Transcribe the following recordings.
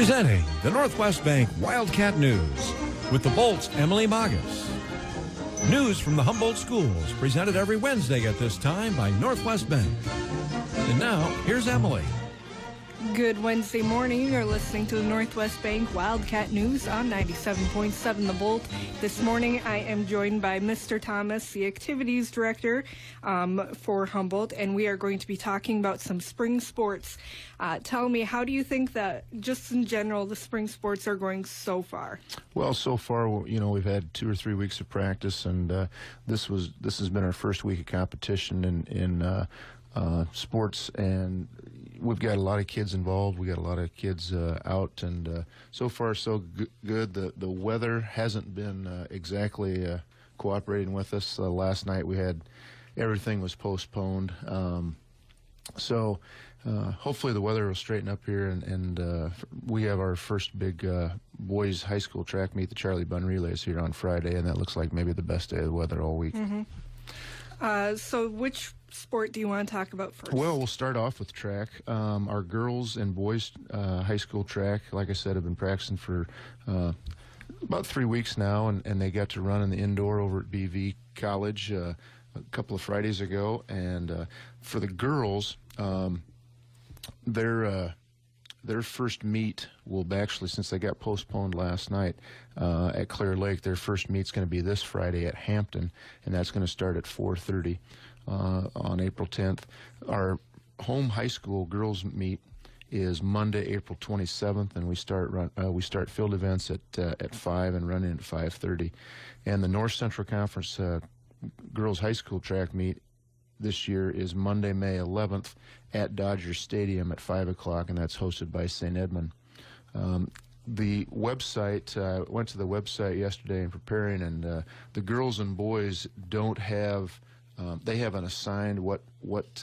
Presenting the Northwest Bank Wildcat News with the Bolt's Emily Magas. News from the Humboldt schools presented every Wednesday at this time by Northwest Bank. And now, here's Emily. Good Wednesday morning. You're listening to the Northwest Bank Wildcat News on 97.7 The Bolt. This morning, I am joined by Mr. Thomas, the Activities Director for Humboldt, and we are going to be talking about some spring sports. Tell me, how do you think that, just in general, the spring sports are going so far? Well, so far, you know, we've had 2 or 3 weeks of practice, and this has been our first week of competition in sports, and we've got a lot of kids involved. We got a lot of kids out, and so far so good. The weather hasn't been exactly cooperating with us. Last night we had everything was postponed, so hopefully the weather will straighten up here, and we have our first big boys high school track meet, the Charlie Bunn Relays, here on Friday, and that looks like maybe the best day of the weather all week. Mm-hmm. So which sport do you want to talk about first? Well, we'll start off with track. Our girls and boys high school track, like I said, have been practicing for about 3 weeks now, and they got to run in the indoor over at BV College a couple of Fridays ago. And for the girls, their first meet will actually, since they got postponed last night at Clear Lake, their first meet's going to be this Friday at Hampton, and that's going to start at 4:30 on April 10th. Our home high school girls meet is Monday, April 27th, and we start field events at 5 and run in at 5:30. And the North Central Conference girls high school track meet this year is Monday, May 11th at Dodger Stadium at 5 o'clock, and that's hosted by St. Edmund. The website, I went to the website yesterday in preparing, and the girls and boys don't have, they haven't assigned what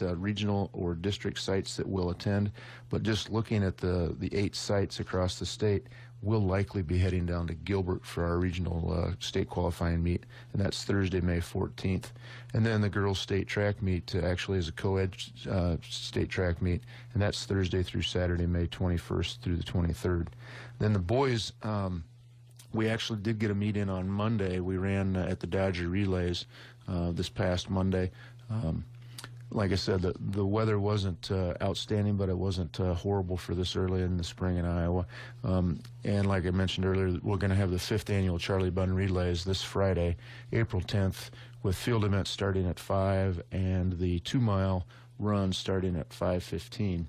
regional or district sites that will attend, but just looking at the 8 sites across the state, we'll likely be heading down to Gilbert for our regional state qualifying meet, and that's Thursday, May 14th. And then the girls' state track meet actually is a co-ed state track meet, and that's Thursday through Saturday, May 21st through the 23rd. Then the boys, we actually did get a meet in on Monday. We ran at the Dodger Relays this past Monday. Like I said, the weather wasn't outstanding, but it wasn't horrible for this early in the spring in Iowa. And like I mentioned earlier, we're going to have the 5th annual Charlie Bunn Relays this Friday, April 10th, with field events starting at 5 and the 2-mile run starting at 5:15.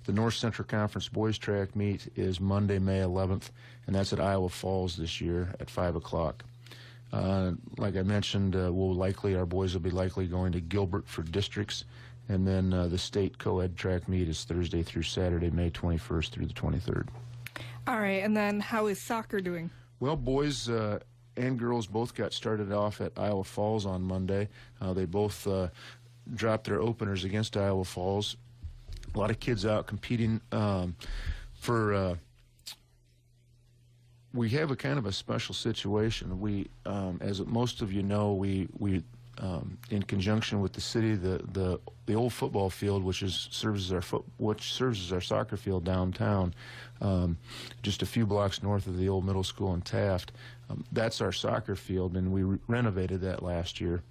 The North Central Conference boys track meet is Monday, May 11th, and that's at Iowa Falls this year at 5 o'clock. Like I mentioned, our boys will be likely going to Gilbert for districts, and then the state co-ed track meet is Thursday through Saturday, May 21st through the 23rd. All right, and then how is soccer doing? Well, boys and girls both got started off at Iowa Falls on Monday. They both dropped their openers against Iowa Falls. A lot of kids out competing for... We have a kind of a special situation. We, as most of you know, we in conjunction with the city, the old football field, which serves as our soccer field downtown, just a few blocks north of the old middle school in Taft. That's our soccer field, and we renovated that last year.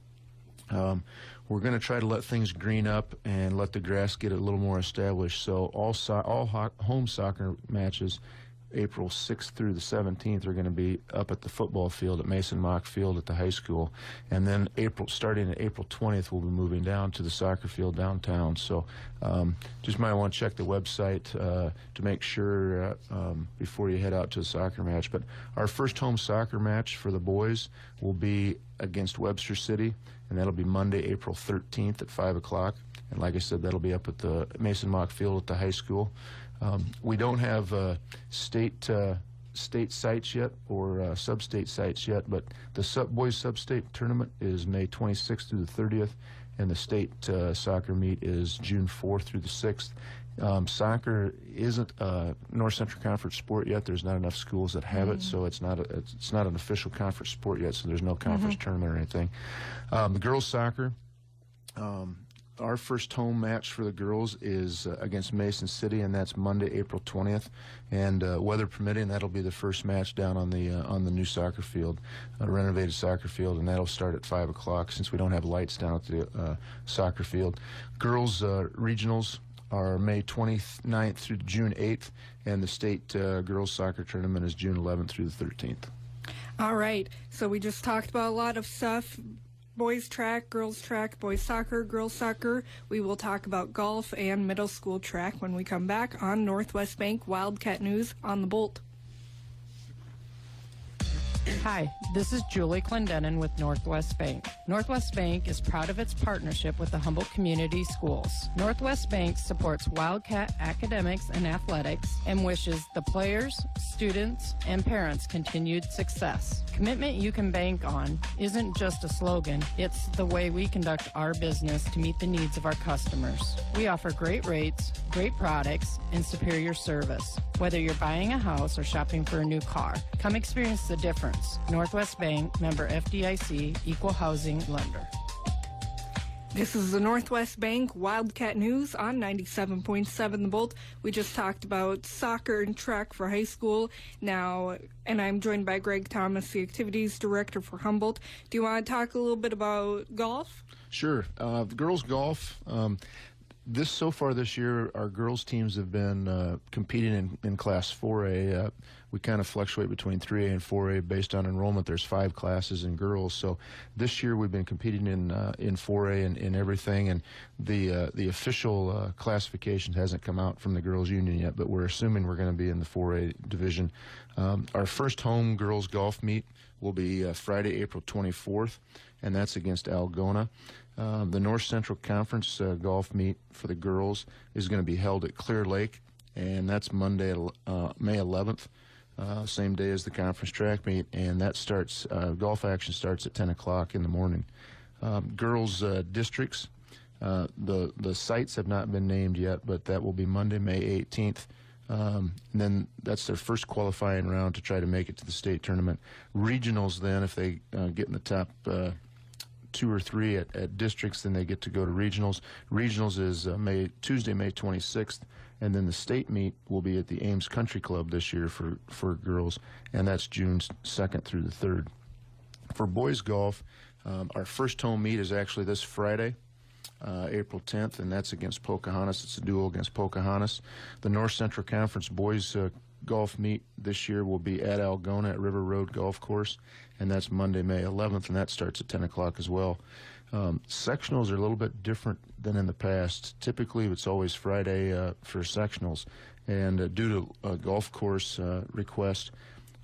We're going to try to let things green up and let the grass get a little more established. So all home soccer matches, April 6th through the 17th, are going to be up at the football field at Mason Mock Field at the high school. And then starting at April 20th, we'll be moving down to the soccer field downtown. So just might want to check the website to make sure before you head out to the soccer match. But our first home soccer match for the boys will be against Webster City, and that'll be Monday, April 13th at 5 o'clock. And like I said, that'll be up at the Mason Mock Field at the high school. We don't have state sites yet or sub-state sites yet, but the boys sub-state tournament is May 26th through the 30th, and the state soccer meet is June 4th through the 6th. Soccer isn't a North Central Conference sport yet. There's not enough schools that have it, so it's not an official conference sport yet, so there's no conference tournament or anything. The girls' soccer, Our first home match for the girls is against Mason City, and that's Monday, April 20th. And weather permitting, that'll be the first match down on the new soccer field, renovated soccer field, and that'll start at 5 o'clock since we don't have lights down at the soccer field. Girls regionals are May 29th through June 8th, and the state girls soccer tournament is June 11th through the 13th. All right, so we just talked about a lot of stuff. Boys track, boys soccer, girls soccer. We will talk about golf and middle school track when we come back on Northwest Bank Wildcat News on the Bolt. Hi, this is Julie Clendenin with Northwest Bank. Northwest Bank is proud of its partnership with the Humboldt Community Schools. Northwest Bank supports Wildcat academics and athletics and wishes the players, students, and parents continued success. Commitment you can bank on isn't just a slogan, it's the way we conduct our business to meet the needs of our customers. We offer great rates, great products, and superior service. Whether you're buying a house or shopping for a new car, come experience the difference. Northwest Bank, member FDIC, equal housing lender. This is the Northwest Bank Wildcat News on 97.7 The Bolt. We just talked about soccer and track for high school now, and I'm joined by Greg Thomas, the Activities Director for Humboldt. Do you want to talk a little bit about golf? Sure. The girls golf, so far this year, our girls teams have been competing in Class 4A. We kind of fluctuate between 3A and 4A based on enrollment. There's 5 classes in girls. So this year we've been competing in 4A in everything, and the official classification hasn't come out from the girls union yet, but we're assuming we're going to be in the 4A division. Our first home girls golf meet will be Friday, April 24th, and that's against Algona. The North Central Conference golf meet for the girls is going to be held at Clear Lake, and that's Monday, May 11th, same day as the conference track meet, and that starts, golf action starts at 10 o'clock in the morning. Girls districts, the sites have not been named yet, but that will be Monday, May 18th. And then that's their first qualifying round to try to make it to the state tournament. Regionals, then, if they get in the top 2 or 3 at districts, then they get to go to regionals. Regionals is Tuesday, May 26th, and then the state meet will be at the Ames Country Club this year for girls, and that's June 2nd through the 3rd. For boys golf, our first home meet is actually this Friday, April 10th, and that's against Pocahontas. It's a duel against Pocahontas. The North Central Conference boys golf meet this year will be at Algona at River Road Golf Course, and that's Monday, May 11th, and that starts at 10 o'clock as well. Sectionals are a little bit different than in the past. Typically, it's always Friday for sectionals, and due to a golf course request,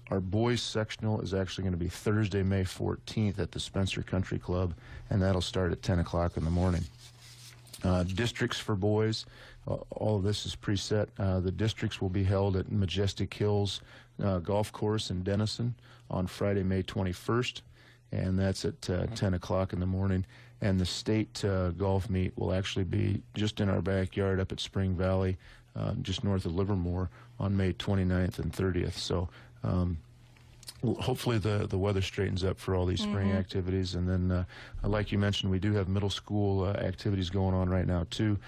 our boys sectional is actually going to be Thursday, May 14th at the Spencer Country Club, and that'll start at 10 o'clock in the morning. Districts for boys, all of this is preset. The districts will be held at Majestic Hills Golf Course in Denison on Friday, May 21st, and that's at 10 o'clock in the morning. And the state golf meet will actually be just in our backyard up at Spring Valley, just north of Livermore, on May 29th and 30th. So hopefully the weather straightens up for all these spring activities. And then, like you mentioned, we do have middle school activities going on right now, too.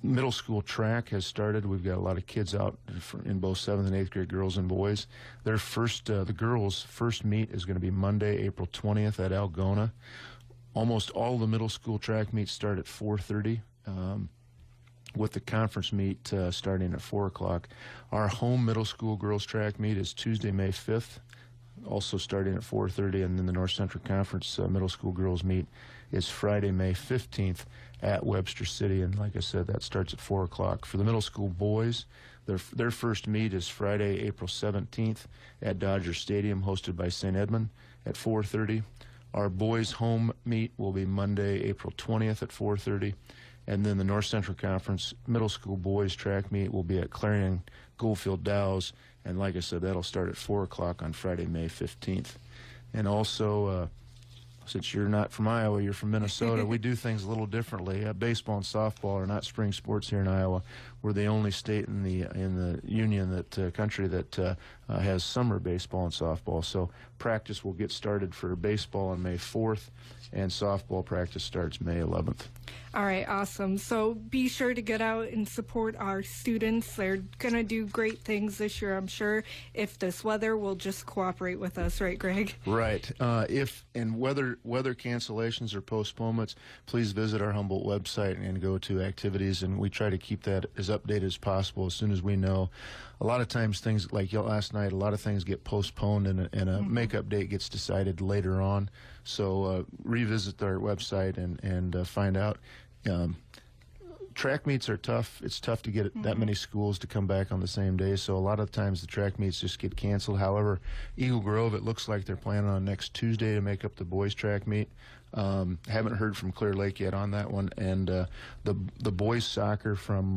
Middle school track has started. We've got a lot of kids out in both 7th and 8th grade girls and boys. Their first, the girls' first meet is going to be Monday, April 20th at Algona. Almost all the middle school track meets start at 4:30. With the conference meet starting at 4 o'clock. Our home middle school girls track meet is Tuesday, May 5th, also starting at 4:30, and then the North Central Conference middle school girls meet is Friday, May 15th at Webster City, and like I said, that starts at 4 o'clock. For the middle school boys, their first meet is Friday, April 17th at Dodger Stadium, hosted by St. Edmund at 4:30. Our boys' home meet will be Monday, April 20th at 4:30. And then the North Central Conference middle school boys track meet will be at Clarion Goldfield Dows. And like I said, that'll start at 4 o'clock on Friday, May 15th. And also, since you're not from Iowa, you're from Minnesota, we do things a little differently. Baseball and softball are not spring sports here in Iowa. We're the only state in the union, that country, that has summer baseball and softball. So practice will get started for baseball on May 4th, and softball practice starts May 11th. All right, awesome. So be sure to get out and support our students. They're going to do great things this year, I'm sure, if this weather will just cooperate with us, right, Greg? Right. If weather cancellations or postponements, please visit our Humboldt website and go to activities, and we try to keep that as updated as possible as soon as we know. A lot of times things like last night, a lot of things get postponed, and a makeup date gets decided later on. So revisit our website and find out. Track meets are tough. It's tough to get that many schools to come back on the same day, so a lot of times the track meets just get canceled. However, Eagle Grove, it looks like they're planning on next Tuesday to make up the boys track meet. Haven't heard from Clear Lake yet on that one, and the boys soccer from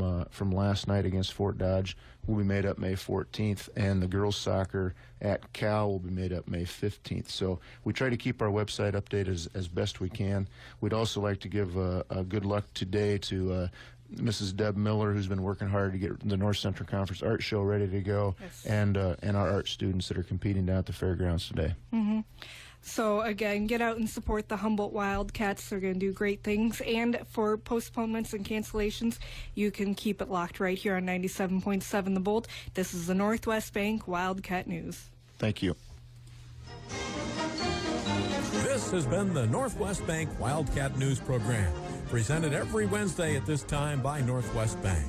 last night against Fort Dodge will be made up May 14th, and the girls soccer at Cal will be made up May 15th. So we try to keep our website updated as best we can. We'd also like to give a good luck today to Mrs. Deb Miller, who's been working hard to get the North Central Conference Art Show ready to go, yes, and our art students that are competing down at the fairgrounds today. So, again, get out and support the Humboldt Wildcats. They're going to do great things. And for postponements and cancellations, you can keep it locked right here on 97.7 The Bolt. This is the Northwest Bank Wildcat News. Thank you. This has been the Northwest Bank Wildcat News Program, presented every Wednesday at this time by Northwest Bank.